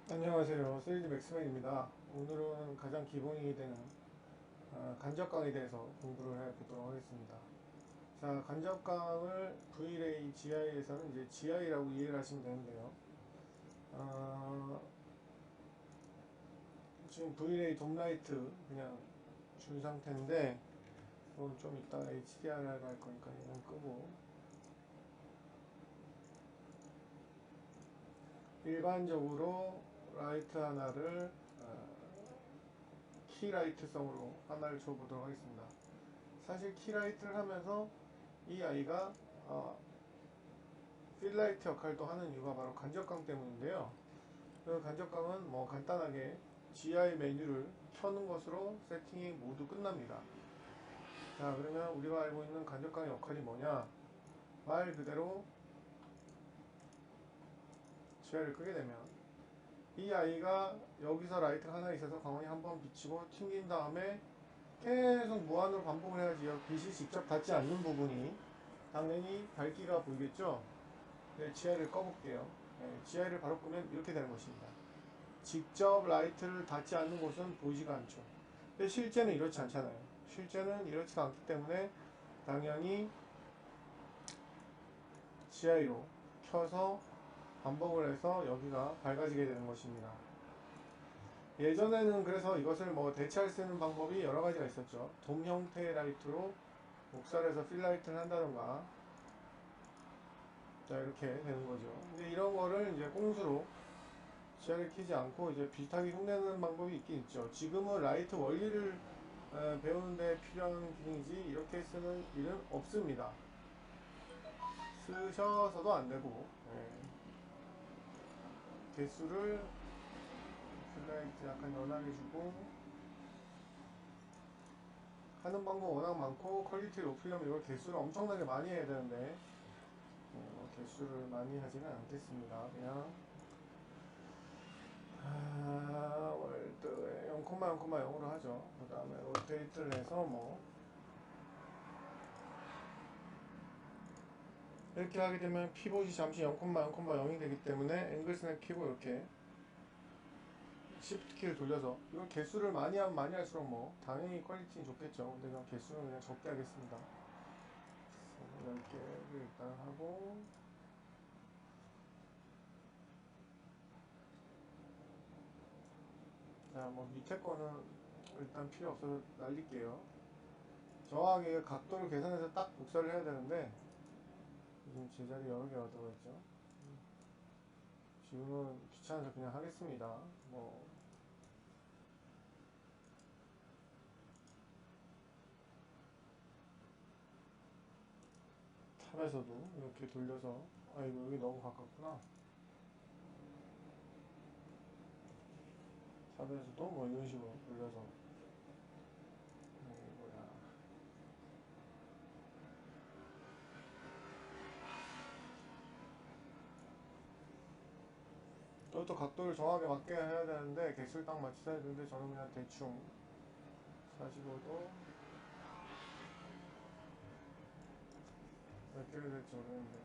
안녕하세요. 3D 맥스맨입니다. 오늘은 가장 기본이 되는 간접광에 대해서 공부를 해보도록 하겠습니다. 자, 간접광을 V-Ray GI에서는 이제 GI라고 이해를 하시면 되는데요. 어, 지금 V-Ray 돔라이트 그냥 준 상태인데 이건 좀 이따가 HDR을 할 거니까 이건 끄고, 일반적으로 라이트 하나를 키라이트성으로 하나를 줘보도록 하겠습니다. 사실 키라이트를 하면서 이 아이가 필라이트 역할도 하는 이유가 바로 간접광 때문인데요. 그 간접광은 뭐 간단하게 GI 메뉴를 켜는 것으로 세팅이 모두 끝납니다. 자, 그러면 우리가 알고 있는 간접광의 역할이 뭐냐? 말 그대로 GI를 끄게 되면 이 아이가 여기서 라이트가 하나 있어서 광원이 한번 비치고 튕긴 다음에 계속 무한으로 반복을 해야지 빛이 직접 닿지 않는 부분이 당연히 밝기가 보이겠죠. 네, GI를 꺼볼게요. 네, GI를 바로 끄면 이렇게 되는 것입니다. 직접 라이트를 닿지 않는 곳은 보이지가 않죠. 근데 실제는 이렇지 않잖아요. 실제는 이렇지가 않기 때문에 당연히 GI로 켜서 반복을 해서 여기가 밝아지게 되는 것입니다. 예전에는 그래서 이것을 뭐 대체할 수 있는 방법이 여러 가지가 있었죠. 돔 형태의 라이트로 목살에서 필라이트를 한다던가, 자, 이렇게 되는 거죠. 근데 이런 거를 이제 꼼수로 GI를 켜지 않고 이제 비슷하게 흉내내는 방법이 있긴 있죠. 지금은 라이트 원리를 배우는데 필요한 기능이지 이렇게 쓰는 일은 없습니다. 쓰셔서도 안 되고, 개수를 필라이트 약간 연하게 주고, 하는 방법 워낙 많고 퀄리티를 높이려면 이걸 개수를 엄청나게 많이 해야 되는데 개수를 많이 하지는 않겠습니다. 그냥 월드에 0,0,0으로 하죠. 그 다음에 로테이트를 해서 뭐 이렇게 하게 되면 피봇이 잠시 0,0,0이 되기 때문에 앵글 스냅 키고 이렇게 시프트 키를 돌려서, 이걸 개수를 많이 하면 많이 할수록 뭐 당연히 퀄리티는 좋겠죠. 근데 그냥 개수는 그냥 적게 하겠습니다. 10개를 일단 하고, 자, 뭐 밑에 거는 일단 필요 없어서 날릴게요. 정확하게 각도를 계산해서 딱 복사를 해야 되는데 지금 제자리 여러 개가 들어가 있죠. 지금은 귀찮아서 그냥 하겠습니다. 뭐 탑에서도 이렇게 돌려서, 아이고 여기 너무 가깝구나. 탑에서도 뭐 이런 식으로 돌려서, 뭐야, 또 각도를 정확하게 맞게 해야 되는데 개수를 딱 맞춰야 되는데 저는 그냥 대충 45도 몇 개를 될지 모르겠는데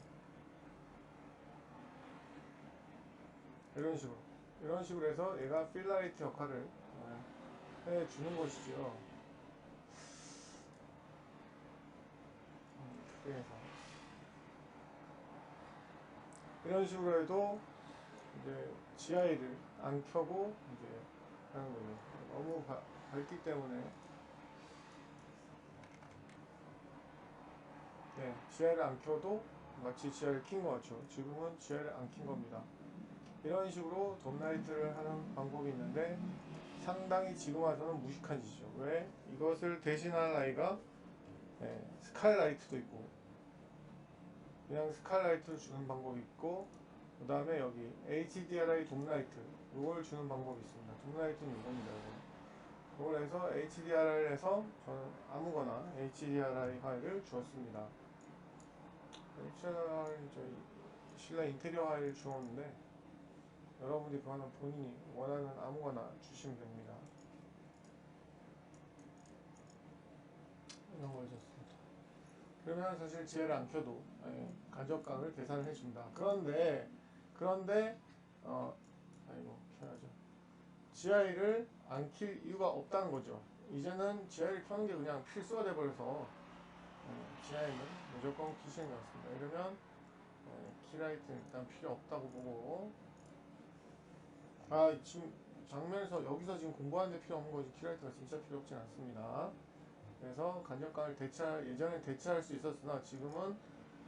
이런 식으로 이런 식으로 해서 얘가 필라이트 역할을 해주는 것이죠. 크게 해서 이런 식으로 해도 이제 GI를 안 켜고 이제 하는 거예요. 너무 밝기 때문에, 네, GI를 안 켜도 마치 GI를 킨 것 같죠. 지금은 GI를 안 킨 겁니다. 이런 식으로 돔라이트를 하는 방법이 있는데 상당히 지금 와서는 무식한 짓이죠. 왜? 이것을 대신할 아이가 스카이라이트도 있고, 그냥 스카이라이트를 주는 방법이 있고, 그 다음에 여기 HDRI 돔라이트 이걸 주는 방법이 있습니다. 돔라이트는 이겁니다. 이걸 해서 HDRI를 해서 저는 아무거나 HDRI 파일을 주었습니다. HDRI 저희 실내 인테리어 파일을 주었는데 여러분들이 그거는 본인이 원하는 아무거나 주시면 됩니다. 이런 걸 줬습니다. 그러면 사실 GL 안 켜도 간접광을 계산을 해준다. 그런데 아이고 켜야죠. GI를 안 킬 이유가 없다는 거죠. 이제는 GI를 켜는 게 그냥 필수가 돼버려서 GI는 무조건 키시는 것 같습니다. 이러면 키라이트는 일단 필요 없다고 보고, 지금 장면에서 여기서 지금 공부하는데 필요 없는 거지 키라이트가 진짜 필요 없진 않습니다. 그래서 간접광을 예전에 대체할 수 있었으나 지금은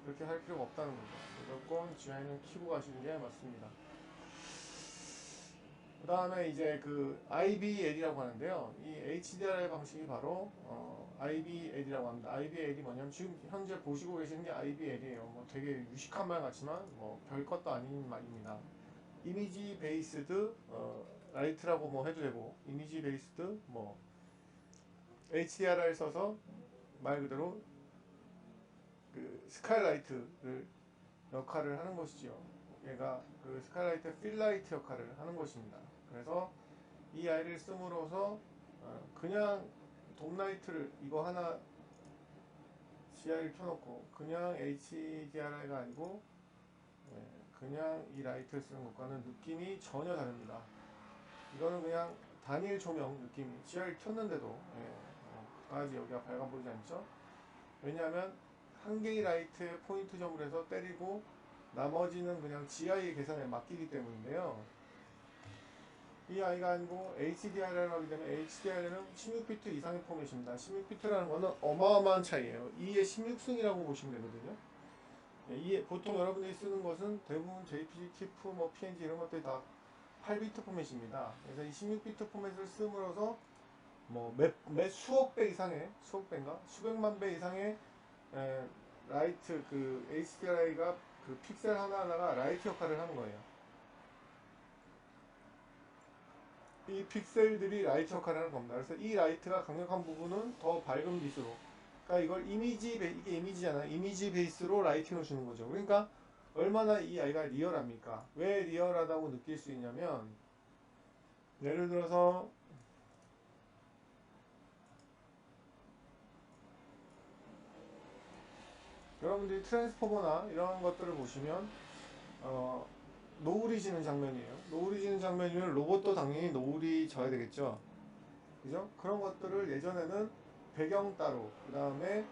그렇게 할 필요가 없다는 거죠. 무조건 GI는 키고 가시는 게 맞습니다. 그 다음에 이제 그 IBL이라고 하는데요. 이 HDRI 방식이 바로 IBL이라고 합니다. IBL이 뭐냐면 지금 현재 보시고 계시는 게 IBL이에요. 뭐 되게 유식한 말 같지만 뭐 별것도 아닌 말입니다. 이미지 베이스드 라이트라고 뭐 해도 되고, 이미지 베이스드 뭐 HDRI를 써서 말 그대로 그 스카이라이트를 역할을 하는 것이지요. 얘가 그 스카이라이트 필라이트 역할을 하는 것입니다. 그래서 이 아이를 씀으로써 그냥 돔라이트를 이거 하나 GI를 켜놓고 그냥 HDRI가 아니고 그냥 이 라이트를 쓰는 것과는 느낌이 전혀 다릅니다. 이거는 그냥 단일 조명 느낌이, GI를 켰는데도 그다지 여기가 밝아 보이지 않죠? 왜냐하면 한 개의 라이트에 포인트 점을 해서 때리고 나머지는 그냥 GI의 계산에 맡기기 때문인데요. 이 아이가 아니고 HDRI라고 하기 때문에 HDRI는 16비트 이상의 포맷입니다. 16비트라는 거는 어마어마한 차이예요. 2의 16승이라고 보시면 되거든요. 보통 여러분들이 쓰는 것은 대부분 JPG, TIFF, 뭐 PNG 이런 것들이 다 8비트 포맷입니다. 그래서 이 16비트 포맷을 쓰므로써 뭐 몇 수억 배 이상의, 수억 배인가? 수백만 배 이상의 라이트, 그 HDRI가 그 픽셀 하나하나가 라이트 역할을 하는 거예요. 이 픽셀들이 라이트 역할을 하는 겁니다. 그래서 이 라이트가 강력한 부분은 더 밝은 빛으로, 그러니까 이걸 이게 이미지잖아. 이미지 베이스로 라이팅을 주는 거죠. 그러니까 얼마나 이 아이가 리얼합니까? 왜 리얼하다고 느낄 수 있냐면, 예를 들어서 여러분들이 트랜스포머나 이런 것들을 보시면 노을이 지는 장면이에요. 노을이 지는 장면이면 로봇도 당연히 노을이 져야 되겠죠. 그죠? 그런 것들을 예전에는 배경 따로, 그 다음에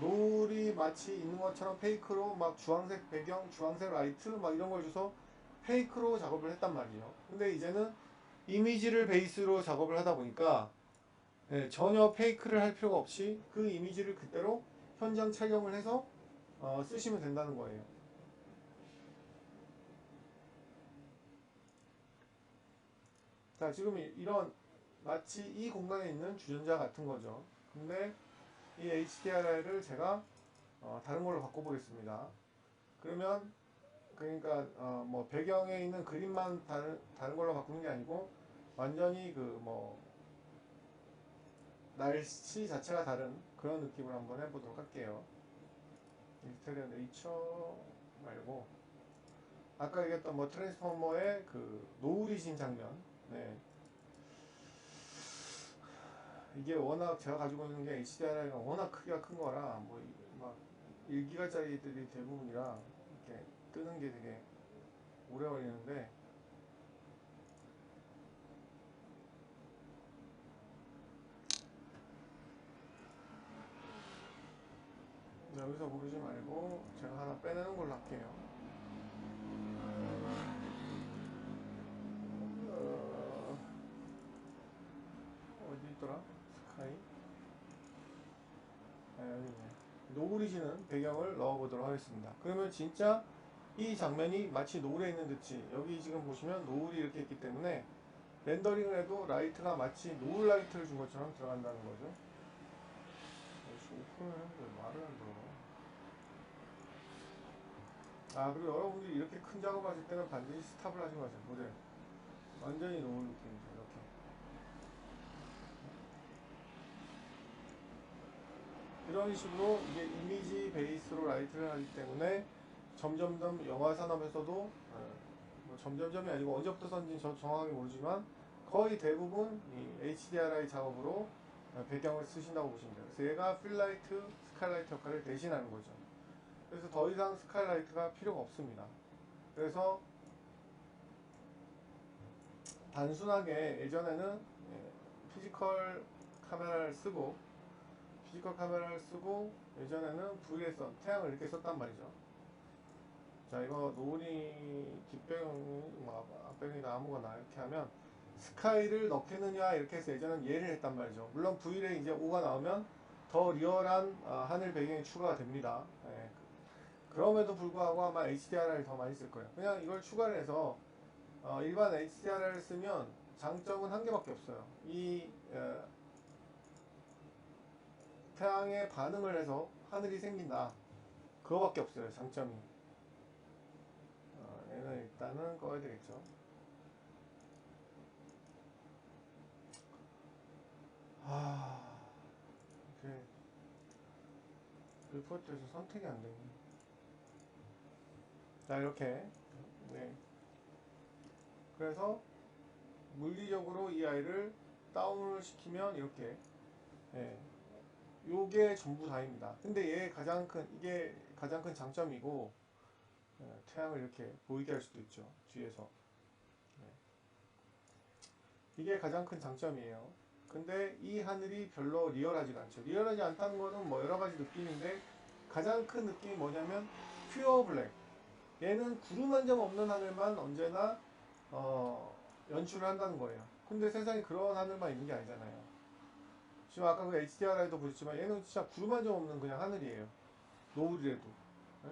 노을이 마치 있는 것처럼 페이크로 막 주황색 배경, 주황색 라이트 막 이런 걸 줘서 페이크로 작업을 했단 말이에요. 근데 이제는 이미지를 베이스로 작업을 하다 보니까 전혀 페이크를 할 필요가 없이 그 이미지를 그대로 현장 촬영을 해서 쓰시면 된다는 거예요. 자, 지금 이런 마치 이 공간에 있는 주전자 같은 거죠. 근데 이 HDRI를 제가 다른 걸로 바꿔보겠습니다. 그러면 그러니까 뭐 배경에 있는 그림만 다른 걸로 바꾸는 게 아니고 완전히 그 뭐 날씨 자체가 다른 그런 느낌으로 한번 해보도록 할게요. 인스테리어 네이처 말고 아까 얘기했던 뭐 트랜스포머의 그 노을이 진 장면. 네. 이게 워낙 제가 가지고 있는 게 HDRI가 워낙 크기가 큰 거라 뭐 막 1기가짜리들이 대부분이라 이렇게 뜨는 게 되게 오래 걸리는데, 여기서 고르지 말고 제가 하나 빼내는 걸로 할게요. 어디 있더라? 스카이? 여기네. 노을이 지는 배경을 넣어보도록 하겠습니다. 그러면 진짜 이 장면이 마치 노을에 있는 듯이, 여기 지금 보시면 노을이 이렇게 있기 때문에 렌더링을 해도 라이트가 마치 노을 라이트를 준 것처럼 들어간다는 거죠. 오픈을 했는데 말을 안 들어. 그리고 여러분들이 이렇게 큰 작업하실 때는 반드시 스탑을 하지 마세요. 모델 완전히 노을 느낌이죠. 이런 식으로 이게 이미지 베이스로 라이트를 하기 때문에 점점점 영화 산업에서도 뭐 점점점이 아니고 언제부터 썼는지 저 정확하게 모르지만 거의 대부분 이 HDRI 작업으로 배경을 쓰신다고 보시면 돼요. 그래서 얘가 필라이트, 스카이라이트 역할을 대신하는 거죠. 그래서 더 이상 스카이라이트가 필요가 없습니다. 그래서 단순하게 예전에는 피지컬 카메라를 쓰고 예전에는 VLS선 태양을 이렇게 썼단 말이죠. 자, 이거 노을이 뒷배경이 뭐 앞배경이나 아무거나 이렇게 하면 스카이를 넣겠느냐 이렇게 해서 예전엔 예를 했단 말이죠. 물론 V에 이제 5가 나오면 더 리얼한 하늘 배경이 추가가 됩니다. 예. 그럼에도 불구하고 아마 HDR을 더 많이 쓸 거예요. 그냥 이걸 추가를 해서 일반 HDR을 쓰면 장점은 한 개밖에 없어요. 이 태양에 반응을 해서 하늘이 생긴다. 그거밖에 없어요. 장점이. 얘는 일단은 꺼야 되겠죠. 이렇게 리포트에서 선택이 안 되네. 자, 이렇게. 네. 그래서 물리적으로 이 아이를 다운을 시키면 이렇게. 예. 요게 전부 다입니다. 근데 이게 가장 큰 장점이고, 태양을 이렇게 보이게 할 수도 있죠. 뒤에서. 네. 이게 가장 큰 장점이에요. 근데 이 하늘이 별로 리얼하지가 않죠. 리얼하지 않다는 거는 뭐 여러 가지 느낌인데, 가장 큰 느낌이 뭐냐면 퓨어 블랙. 얘는 구름 한 점 없는 하늘만 언제나 연출을 한다는 거예요. 근데 세상에 그런 하늘만 있는 게 아니잖아요. 지금 아까 그 HDRI도 보셨지만 얘는 진짜 구름 한 점 없는 그냥 하늘이에요. 노을이라도. 네?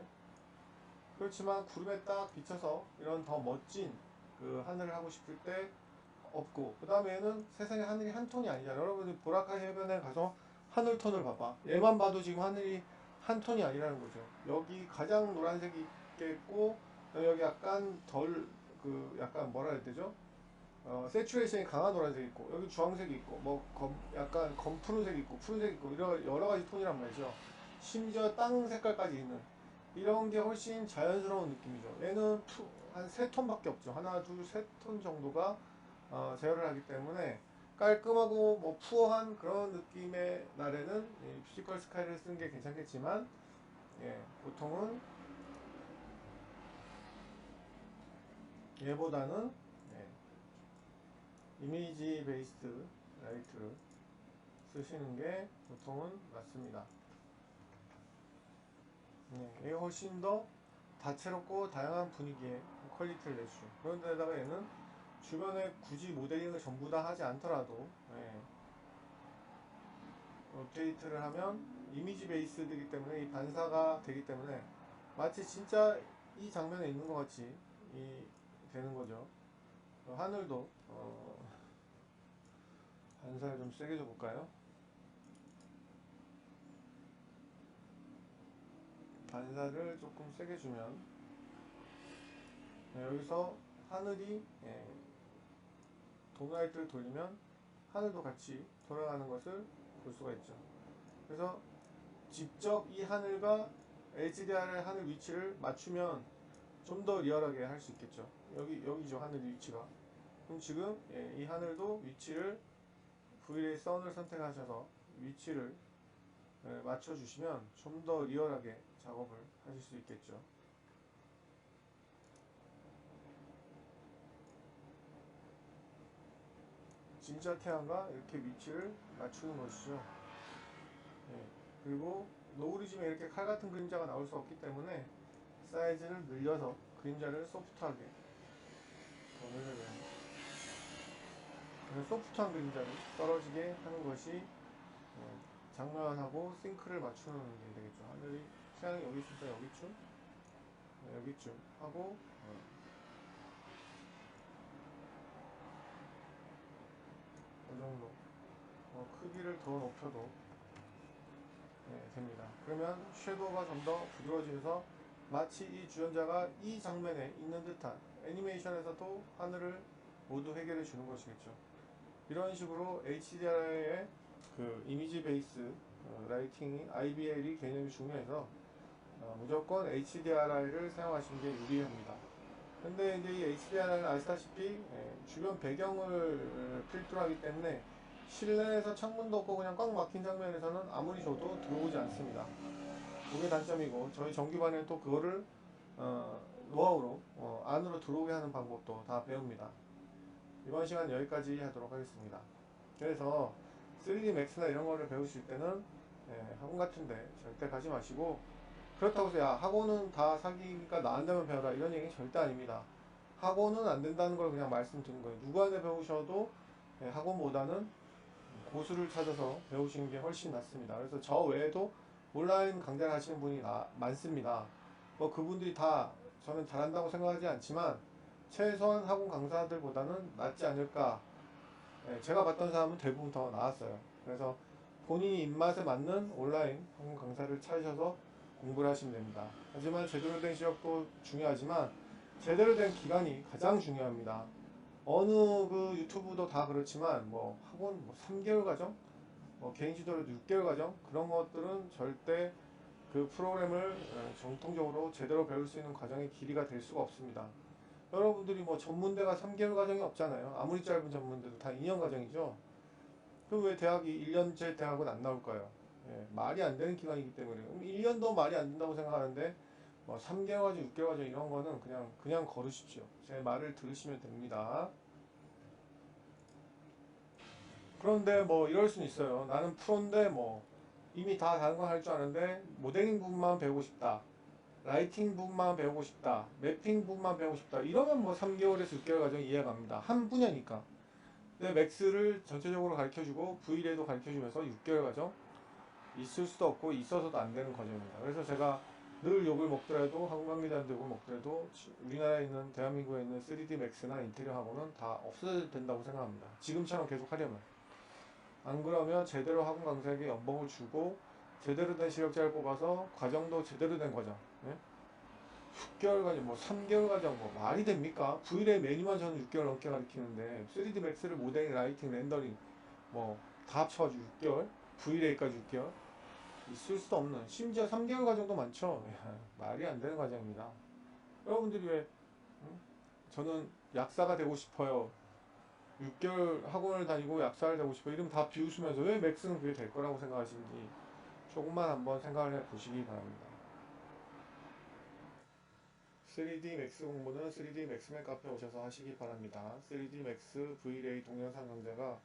그렇지만 구름에 딱 비춰서 이런 더 멋진 그 하늘을 하고 싶을 때 없고, 그 다음에는 세상에 하늘이 한 톤이 아니잖아요. 여러분들 보라카 해변에 가서 하늘 톤을 봐봐. 얘만 봐도 지금 하늘이 한 톤이 아니라는 거죠. 여기 가장 노란색이 있겠고, 여기 약간 덜 그 약간 뭐라 해야 되죠? 세츄레이션이 강한 노란색이 있고, 여기 주황색이 있고, 뭐 약간 검푸른색이 있고, 푸른색이 있고, 이런 여러 가지 톤이란 말이죠. 심지어 땅 색깔까지 있는 이런 게 훨씬 자연스러운 느낌이죠. 얘는 한 3톤밖에 없죠. 하나, 둘, 3톤 정도가 제어를 하기 때문에 깔끔하고 뭐 푸어한 그런 느낌의 날에는 피지컬 스카이를 쓰는 게 괜찮겠지만, 보통은 얘보다는 이미지 베이스드 라이트를 쓰시는 게 보통은 맞습니다. 이게 훨씬 더 다채롭고 다양한 분위기의 퀄리티를 내주죠. 그런데다가 얘는 주변에 굳이 모델링을 전부 다 하지 않더라도 업데이트를 하면 이미지 베이스드이기 때문에 이 반사가 되기 때문에 마치 진짜 이 장면에 있는 것 같이 되는 거죠. 하늘도 반사를 좀 세게 줘볼까요? 반사를 조금 세게 주면 여기서 하늘이 도나이트를 돌리면 하늘도 같이 돌아가는 것을 볼 수가 있죠. 그래서 직접 이 하늘과 HDR의 하늘 위치를 맞추면 좀 더 리얼하게 할 수 있겠죠. 여기죠, 하늘 위치가. 그럼 지금 이 하늘도 위치를 V의 선을 선택하셔서 위치를 맞춰주시면 좀 더 리얼하게 작업을 하실 수 있겠죠. 진짜 태양과 이렇게 위치를 맞추는 것이죠. 그리고 노을이지만 이렇게 칼 같은 그림자가 나올 수 없기 때문에 사이즈를 늘려서 그림자를 소프트하게 더 늘려줘요. 소프트한 그림자를 떨어지게 하는 것이 장면하고 싱크를 맞추는 게 되겠죠. 하늘이 태양이 여기 있을 때 여기쯤, 여기쯤 하고 이 정도 크기를 더 높여도 됩니다. 그러면 섀도우가 좀 더 부드러워지면서 마치 이 주연자가 이 장면에 있는 듯한, 애니메이션에서도 하늘을 모두 해결해 주는 것이겠죠. 이런 식으로 HDR의 그 이미지 베이스 라이팅이 IBL이 개념이 중요해서 무조건 HDRI를 사용하시는 게 유리합니다. 근데 이제 이 HDRI는 아시다시피 주변 배경을 필두로 하기 때문에 실내에서 창문도 없고 그냥 꽉 막힌 장면에서는 아무리 줘도 들어오지 않습니다. 그게 단점이고, 저희 정규반에는 또 그거를 노하우로 안으로 들어오게 하는 방법도 다 배웁니다. 이번 시간 여기까지 하도록 하겠습니다. 그래서 3D 맥스나 이런 거를 배우실 때는 학원 같은데 절대 가지 마시고, 그렇다고 해서 야 학원은 다 사기가 나은다면 배워라 이런 얘기는 절대 아닙니다. 학원은 안 된다는 걸 그냥 말씀드린 거예요. 누구한테 배우셔도 학원보다는 고수를 찾아서 배우시는 게 훨씬 낫습니다. 그래서 저 외에도 온라인 강좌를 하시는 분이 많습니다. 뭐 그분들이 다 저는 잘한다고 생각하지 않지만 최소한 학원 강사들보다는 낫지 않을까. 제가 봤던 사람은 대부분 더 나았어요. 그래서 본인이 입맛에 맞는 온라인 학원 강사를 찾으셔서 공부를 하시면 됩니다. 하지만 제대로 된 실력도 중요하지만 제대로 된 기간이 가장 중요합니다. 어느 그 유튜브도 다 그렇지만 뭐 학원 뭐 3개월 과정, 뭐 개인 지도로도 6개월 과정, 그런 것들은 절대 그 프로그램을 정통적으로 제대로 배울 수 있는 과정의 길이가 될 수가 없습니다. 여러분들이 뭐 전문대가 3개월 과정이 없잖아요. 아무리 짧은 전문대도 다 2년 과정이죠. 그럼 왜 대학이 1년제 대학은 안 나올까요? 말이 안 되는 기간이기 때문에. 1년도 말이 안 된다고 생각하는데 뭐 3개월 과정, 6개월 과정 이런 거는 그냥 걸으십시오. 제 말을 들으시면 됩니다. 그런데 뭐 이럴 수는 있어요. 나는 프로인데 뭐 이미 다 다른 거 할 줄 아는데 모델링 부분만 배우고 싶다. 라이팅 부분만 배우고 싶다. 매핑 부분만 배우고 싶다. 이러면 뭐 3개월에서 6개월 과정 이해가 갑니다. 한 분야니까. 근데 맥스를 전체적으로 가르쳐주고 V레도 가르쳐주면서 6개월 과정 있을 수도 없고 있어서도 안 되는 과정입니다. 그래서 제가 늘 욕을 먹더라도 학원 관계자한테 욕을 먹더라도 우리나라에 있는 대한민국에 있는 3D 맥스나 인테리어 학원은 다 없어야 된다고 생각합니다. 지금처럼 계속 하려면. 안 그러면 제대로 학원 강사에게 연봉을 주고 제대로 된 실력자를 뽑아서 과정도 제대로 된 과정, 6개월 과정, 뭐 3개월 과정, 뭐 말이 됩니까? V레 메뉴만 저는 6개월 넘게 가르치는데 3D 맥스를 모델링, 라이팅, 렌더링 뭐 다 합쳐가지고 6개월, V레이까지 6개월 있을 수도 없는, 심지어 3개월 과정도 많죠. 야, 말이 안 되는 과정입니다. 여러분들이 왜 저는 약사가 되고 싶어요, 6개월 학원을 다니고 약사를 되고 싶어요 이러면 다 비웃으면서 왜 맥스는 그게 될 거라고 생각하시는지 조금만 한번 생각을 해 보시기 바랍니다. 3D 맥스 공부는 3D 맥스맨 카페 오셔서 하시기 바랍니다. 3D 맥스 V레이 동영상 강좌가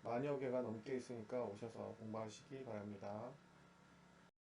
만여 개가 넘게 있으니까 오셔서 공부하시기 바랍니다.